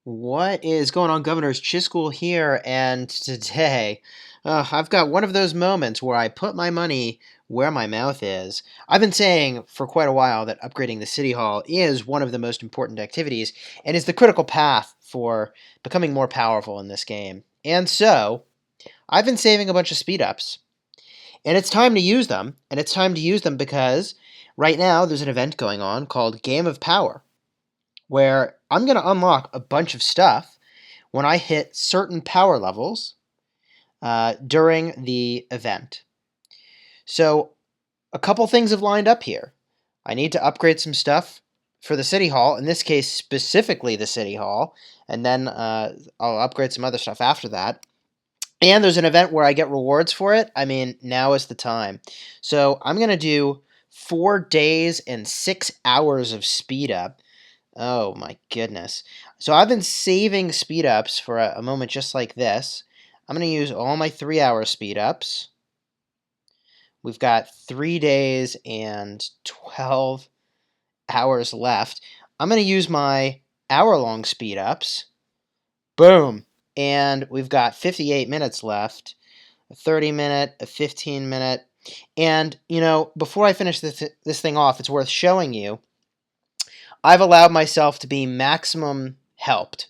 What is going on, Governors? Chisgule here, and today I've got one of those moments where I put my money where my mouth is. I've been saying for quite a while that upgrading the City Hall is one of the most important activities and is the critical path for becoming more powerful in this game. And so, I've been saving a bunch of speed ups, and it's time to use them, and it's time to use them because right now there's an event going on called Game of Power, where I'm going to unlock a bunch of stuff when I hit certain power levels during the event. So a couple things have lined up here. I need to upgrade some stuff for the City Hall, in this case specifically the City Hall, and then I'll upgrade some other stuff after that. And there's an event where I get rewards for it. I mean, now is the time. So I'm going to do 4 days and 6 hours of speed up. Oh my goodness. So I've been saving speed ups for a moment just like this. I'm going to use all my 3-hour speed ups. We've got 3 days and 12 hours left. I'm going to use my hour-long speed ups. Boom. And we've got 58 minutes left. A 30-minute, a 15-minute. And, before I finish this thing off, it's worth showing you I've allowed myself to be maximum helped.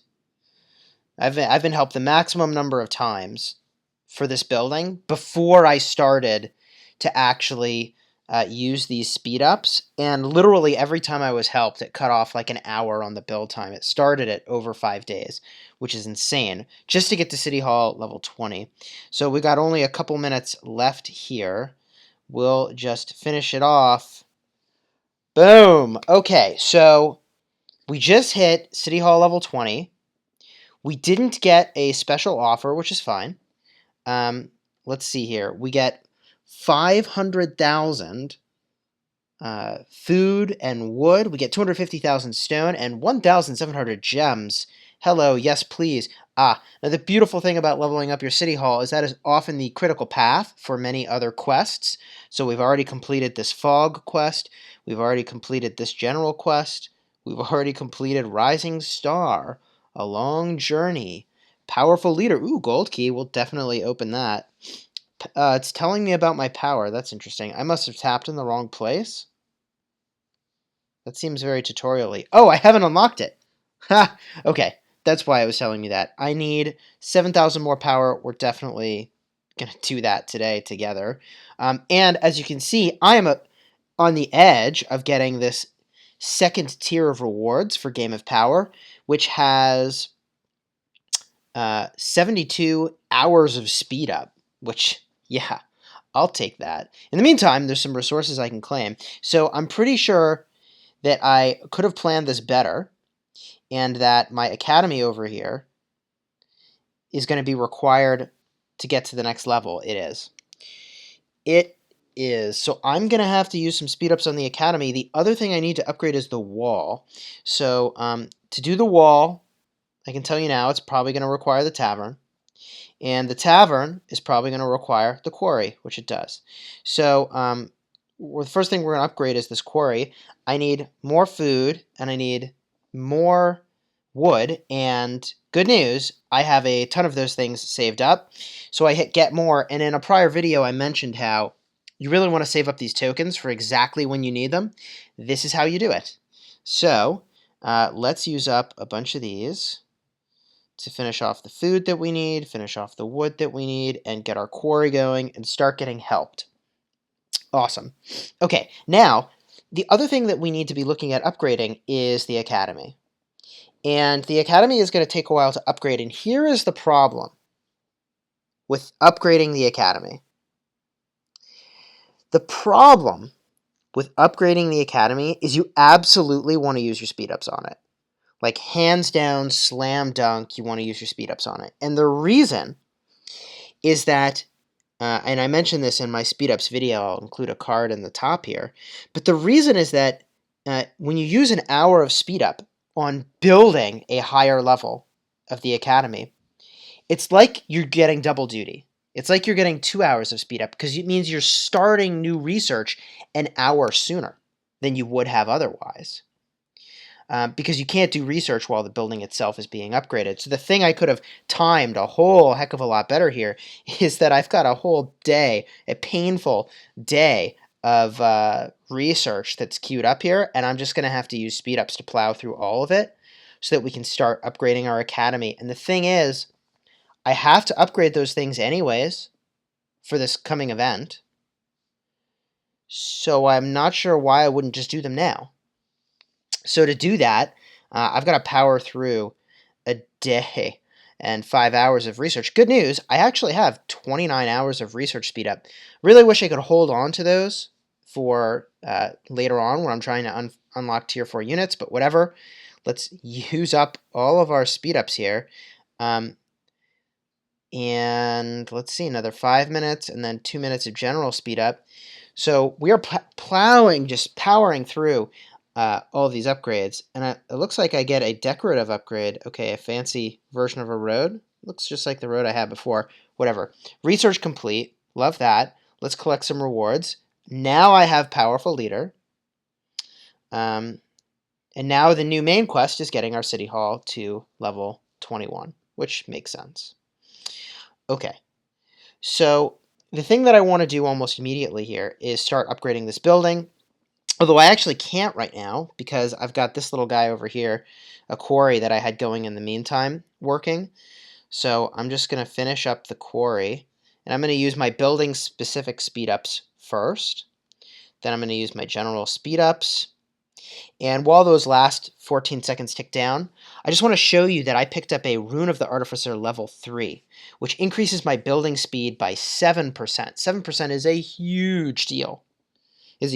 I've been helped the maximum number of times for this building before I started to actually use these speed ups. And literally every time I was helped, it cut off like an hour on the build time. It started at over 5 days, which is insane, just to get to City Hall level 20. So we got only a couple minutes left here. We'll just finish it off. Boom. Okay, so we just hit City Hall level 20. We didn't get a special offer, which is fine. Let's see here. We get 500,000 food and wood. We get 250,000 stone and 1,700 gems. Hello, yes, please. Now the beautiful thing about leveling up your City Hall is that is often the critical path for many other quests. So we've already completed this fog quest. We've already completed this general quest. We've already completed Rising Star, A Long Journey, Powerful Leader. Ooh, gold key. We'll definitely open that. It's telling me about my power. That's interesting. I must have tapped in the wrong place. That seems very tutorial-y. Oh, I haven't unlocked it. Ha! Okay, that's why it was telling me that. I need 7,000 more power. We're definitely going to do that today together. And as you can see, I am on the edge of getting this second tier of rewards for Game of Power, which has 72 hours of speed up, which, yeah, I'll take that. In the meantime, there's some resources I can claim. So I'm pretty sure that I could have planned this better, and that my academy over here is going to be required to get to the next level. It is. It is. So I'm going to have to use some speed ups on the academy. The other thing I need to upgrade is the wall. So to do the wall, I can tell you now, it's probably going to require the tavern. And the tavern is probably going to require the quarry, which it does. So the first thing we're going to upgrade is this quarry. I need more food, and I need more wood, and good news, I have a ton of those things saved up. So I hit get more, and in a prior video I mentioned how you really want to save up these tokens for exactly when you need them. This is how you do it. So let's use up a bunch of these to finish off the food that we need, finish off the wood that we need, and get our quarry going and start getting helped. Awesome. Okay, now, the other thing that we need to be looking at upgrading is the academy. And the academy is going to take a while to upgrade, and here is the problem with upgrading the academy. The problem with upgrading the academy is you absolutely want to use your speed ups on it. Like, hands down, slam dunk, you want to use your speed ups on it. And the reason is that, and I mentioned this in my speed ups video, I'll include a card in the top here, but the reason is that when you use an hour of speed up on building a higher level of the academy, it's like you're getting double duty. It's like you're getting 2 hours of speed up because it means you're starting new research an hour sooner than you would have otherwise. because you can't do research while the building itself is being upgraded. So the thing I could have timed a whole heck of a lot better here is that I've got a whole day, a painful day of research that's queued up here, and I'm just going to have to use Speedups to plow through all of it so that we can start upgrading our academy. And the thing is, I have to upgrade those things anyways for this coming event, so I'm not sure why I wouldn't just do them now. So to do that, I've got to power through a day and 5 hours of research. Good news, I actually have 29 hours of research speed up. Really wish I could hold on to those for later on when I'm trying to unlock tier 4 units, but whatever. Let's use up all of our speed ups here. And let's see, another 5 minutes and then 2 minutes of general speed up. So we are plowing, just powering through all of these upgrades. And it looks like I get a decorative upgrade. Okay, a fancy version of a road. Looks just like the road I had before. Whatever. Research complete. Love that. Let's collect some rewards. Now I have Powerful Leader. And now the new main quest is getting our City Hall to level 21, which makes sense. Okay, so the thing that I want to do almost immediately here is start upgrading this building, although I actually can't right now because I've got this little guy over here, a quarry that I had going in the meantime working. So I'm just going to finish up the quarry, and I'm going to use my building specific speed ups first. Then I'm going to use my general speed ups. And while those last 14 seconds tick down, I just want to show you that I picked up a Rune of the Artificer level 3, which increases my building speed by 7%. 7% is a huge deal. It's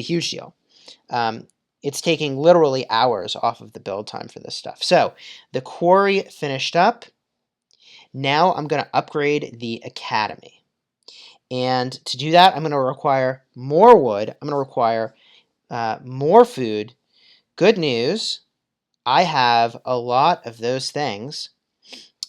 taking literally hours off of the build time for this stuff. So the quarry finished up. Now I'm going to upgrade the academy. And to do that, I'm going to require more wood. I'm going to require more food. Good news, I have a lot of those things,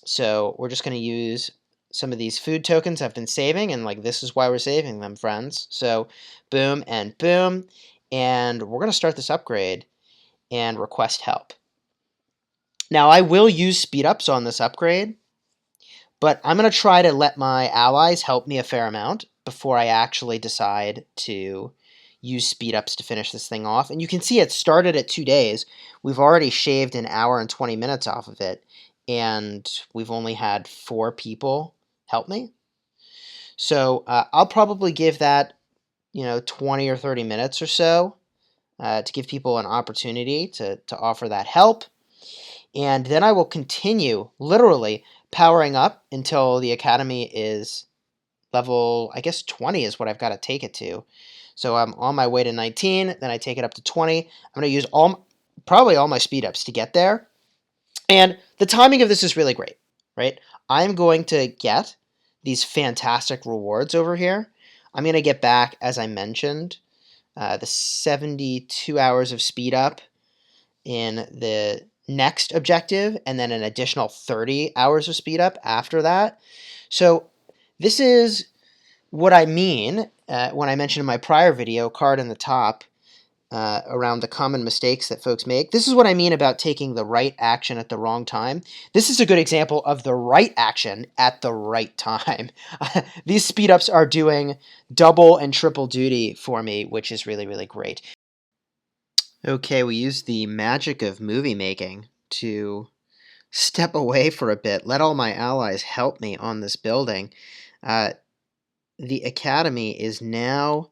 so we're just going to use some of these food tokens I've been saving, and like this is why we're saving them, friends. So boom and boom, and we're going to start this upgrade and request help. Now I will use speed ups on this upgrade, but I'm going to try to let my allies help me a fair amount before I actually decide to use speed ups to finish this thing off. And you can see it started at 2 days. We've already shaved an hour and 20 minutes off of it, and we've only had 4 people help me. So I'll probably give that 20 or 30 minutes or so to give people an opportunity to offer that help. And then I will continue literally powering up until the academy is level, I guess 20 is what I've got to take it to. So I'm on my way to 19, then I take it up to 20. I'm going to use probably all my speed ups to get there. And the timing of this is really great, right? I'm going to get these fantastic rewards over here. I'm going to get back, as I mentioned, the 72 hours of speed up in the next objective, and then an additional 30 hours of speed up after that. So this is what I mean when I mentioned in my prior video, card in the top, around the common mistakes that folks make. This is what I mean about taking the right action at the wrong time. This is a good example of the right action at the right time. These speed ups are doing double and triple duty for me, which is really, really great. Okay, we used the magic of movie making to step away for a bit, let all my allies help me on this building. The academy is now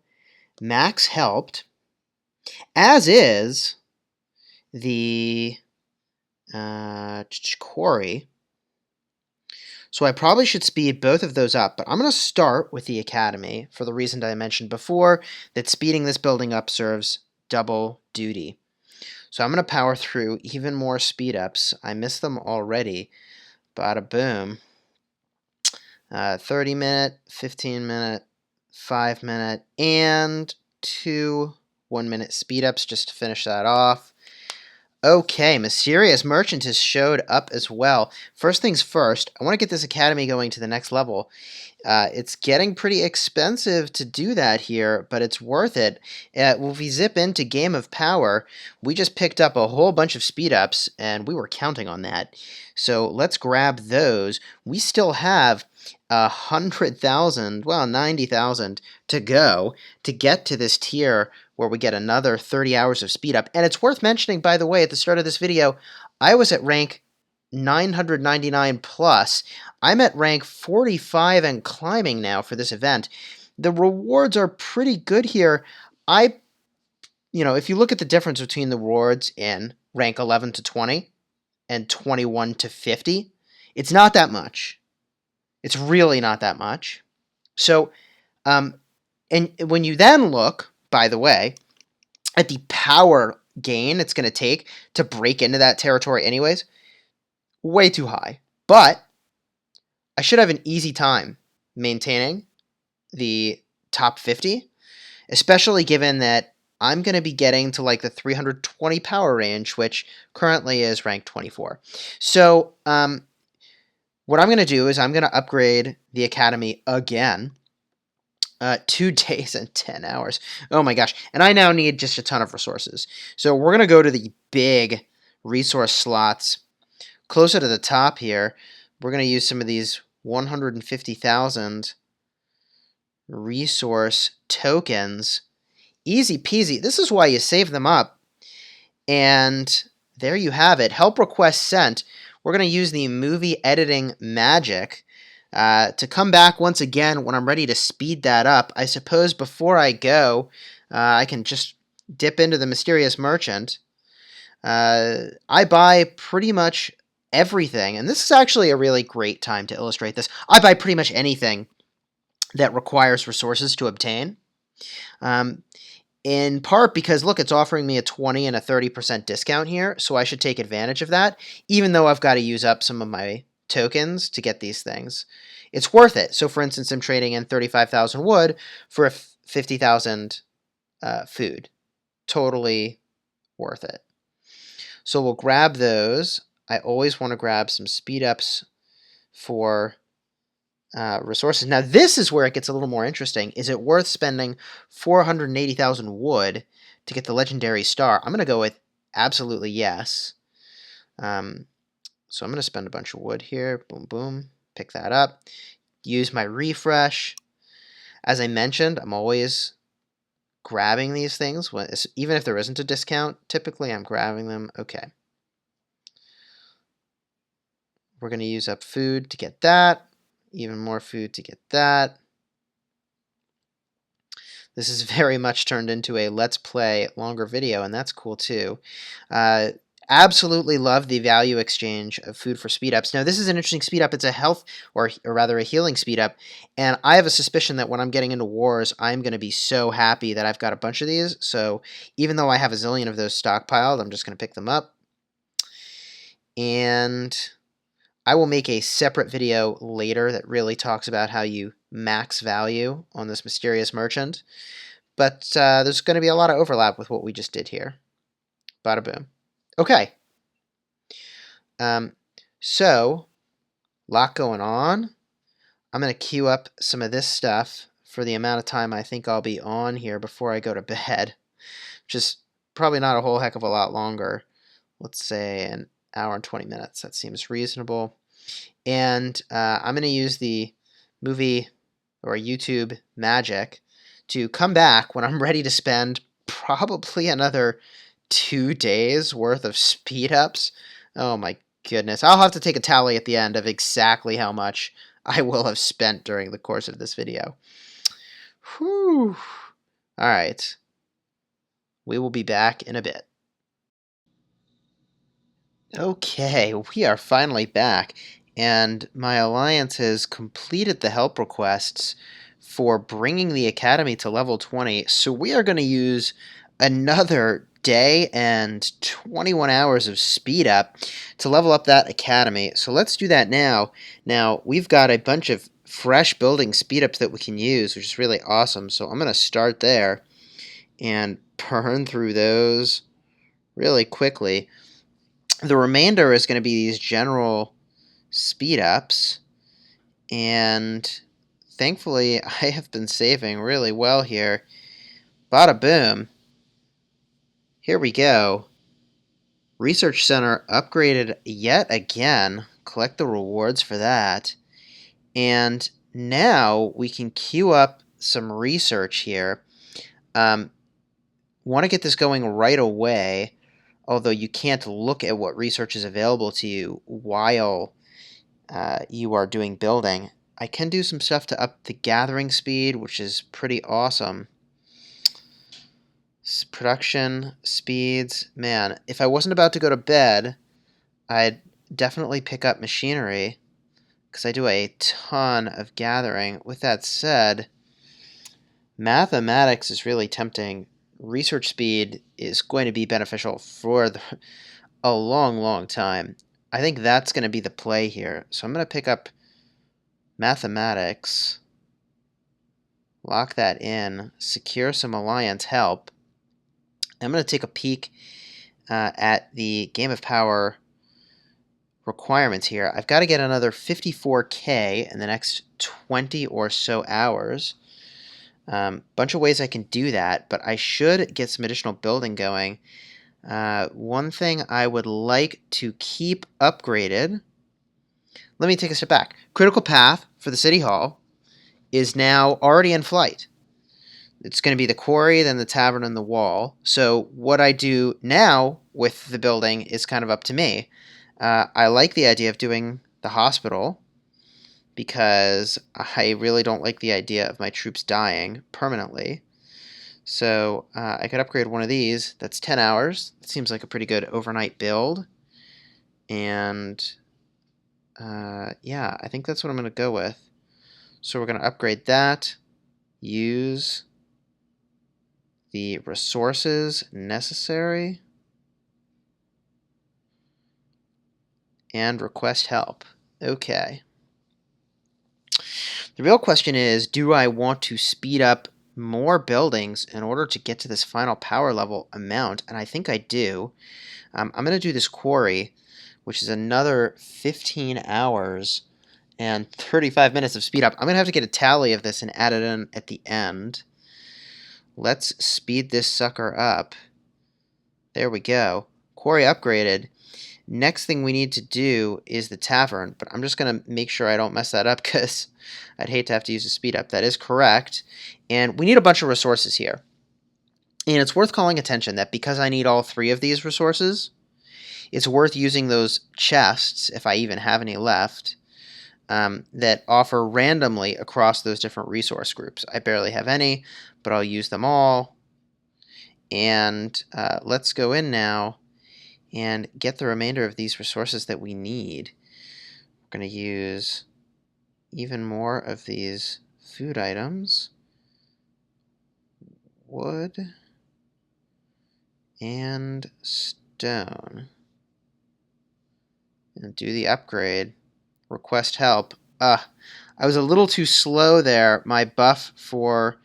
max helped, as is the quarry. So I probably should speed both of those up, but I'm going to start with the academy for the reason that I mentioned before, that speeding this building up serves double duty. So I'm going to power through even more speed ups. I missed them already. Bada boom. 30 minute, 15 minute, 5 minute, and 2 1-minute speed ups just to finish that off. Okay, Mysterious Merchant has showed up as well. First things first, I want to get this academy going to the next level. It's getting pretty expensive to do that here, but it's worth it. Well, if we zip into Game of Power, we just picked up a whole bunch of speed ups, and we were counting on that. So let's grab those. We still have 100,000, well, 90,000 to go to get to this tier where we get another 30 hours of speed up. And it's worth mentioning, by the way, at the start of this video, I was at rank 999 plus. I'm at rank 45 and climbing now for this event. The rewards are pretty good here. If you look at the difference between the rewards in rank 11 to 20 and 21 to 50, it's not that much. It's really not that much. So, and when you then look, by the way, at the power gain it's going to take to break into that territory anyways, way too high. But I should have an easy time maintaining the top 50, especially given that I'm going to be getting to like the 320 power range, which currently is rank 24. So what I'm going to do is I'm going to upgrade the Academy again. 2 days and 10 hours. Oh my gosh. And I now need just a ton of resources. So we're going to go to the big resource slots closer to the top here. We're going to use some of these 150,000 resource tokens. Easy peasy. This is why you save them up. And there you have it. Help request sent. We're going to use the movie editing magic to come back once again when I'm ready to speed that up. I suppose before I go, I can just dip into the mysterious merchant. I buy pretty much everything, and this is actually a really great time to illustrate this. I buy pretty much anything that requires resources to obtain. In part because, look, it's offering me a 20 and a 30% discount here, so I should take advantage of that, even though I've got to use up some of my tokens to get these things. It's worth it. So, for instance, I'm trading in 35,000 wood for 50,000 food. Totally worth it. So we'll grab those. I always want to grab some speed ups for resources. Now this is where it gets a little more interesting. Is it worth spending 480,000 wood to get the legendary star? I'm going to go with absolutely yes. So I'm going to spend a bunch of wood here. Boom, boom. Pick that up. Use my refresh. As I mentioned, I'm always grabbing these things, even if there isn't a discount. Typically, I'm grabbing them. Okay. We're going to use up food to get that. Even more food to get that. This is very much turned into a let's play longer video, and that's cool too. Absolutely love the value exchange of food for speed ups. Now, this is an interesting speed up. It's a health, or rather a healing speed up, and I have a suspicion that when I'm getting into wars, I'm going to be so happy that I've got a bunch of these. So even though I have a zillion of those stockpiled, I'm just going to pick them up. And I will make a separate video later that really talks about how you max value on this mysterious merchant. But there's going to be a lot of overlap with what we just did here. Bada boom. Okay. So, lot going on. I'm going to queue up some of this stuff for the amount of time I think I'll be on here before I go to bed. Which is probably not a whole heck of a lot longer. Let's say an hour and 20 minutes. That seems reasonable. And I'm going to use the movie or YouTube magic to come back when I'm ready to spend probably another 2 days worth of speed ups. Oh my goodness. I'll have to take a tally at the end of exactly how much I will have spent during the course of this video. Whew. All right. We will be back in a bit. Okay, we are finally back, and my alliance has completed the help requests for bringing the academy to level 20, so we are going to use another day and 21 hours of speed up to level up that academy. So let's do that now. Now, we've got a bunch of fresh building speed ups that we can use, which is really awesome, so I'm going to start there and burn through those really quickly. The remainder is going to be these general speed ups, and thankfully, I have been saving really well here. Bada boom. Here we go. Research Center upgraded yet again. Collect the rewards for that. And now we can queue up some research here. Want to get this going right away, although you can't look at what research is available to you while you are doing building. I can do some stuff to up the gathering speed, which is pretty awesome. Production speeds. Man, if I wasn't about to go to bed, I'd definitely pick up machinery, because I do a ton of gathering. With that said, mathematics is really tempting. Research speed is going to be beneficial for a long, long time. I think that's going to be the play here. So I'm going to pick up mathematics, lock that in, secure some alliance help. I'm going to take a peek at the Game of Power requirements here. I've got to get another 54K in the next 20 or so hours. Bunch of ways I can do that, but I should get some additional building going. One thing I would like to keep upgraded, let me take a step back. Critical path for the City Hall is now already in flight. It's going to be the quarry, then the tavern, and the wall. So what I do now with the building is kind of up to me. I like the idea of doing the hospital, because I really don't like the idea of my troops dying permanently. So I could upgrade one of these. That's 10 hours. That seems like a pretty good overnight build. And yeah, I think that's what I'm going to go with. So we're going to upgrade that. Use the resources necessary. And request help. Okay. The real question is, do I want to speed up more buildings in order to get to this final power level amount? And I think I do. I'm going to do this quarry, which is another 15 hours and 35 minutes of speed up. I'm going to have to get a tally of this and add it in at the end. Let's speed this sucker up. There we go. Quarry upgraded. Next thing we need to do is the tavern, but I'm just going to make sure I don't mess that up, because I'd hate to have to use a speed up. That is correct. And we need a bunch of resources here. And it's worth calling attention that because I need all 3 of these resources, it's worth using those chests, if I even have any left, that offer randomly across those different resource groups. I barely have any, but I'll use them all. And let's go in now and get the remainder of these resources that we need. We're going to use even more of these food items, wood, and stone. And do the upgrade. Request help. I was a little too slow there. My buff for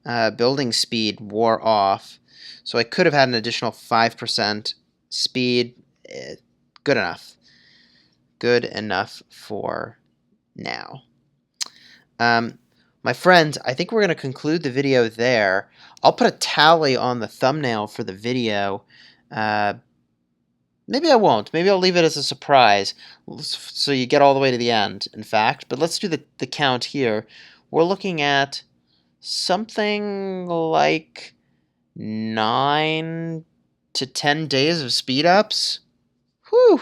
building speed wore off, so I could have had an additional 5% speed. Good enough. Good enough for now. My friends, I think we're going to conclude the video there. I'll put a tally on the thumbnail for the video. Maybe I won't. Maybe I'll leave it as a surprise, so you get all the way to the end, in fact. But let's do the count here. We're looking at something like 9 to 10 days of speed ups. Whew!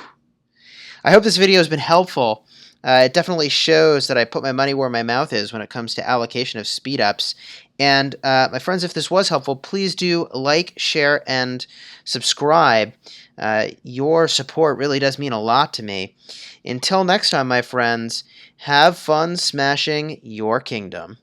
I hope this video has been helpful. It definitely shows that I put my money where my mouth is when it comes to allocation of speed ups. And my friends, if this was helpful, please do like, share, and subscribe. Your support really does mean a lot to me. Until next time, my friends, have fun smashing your kingdom.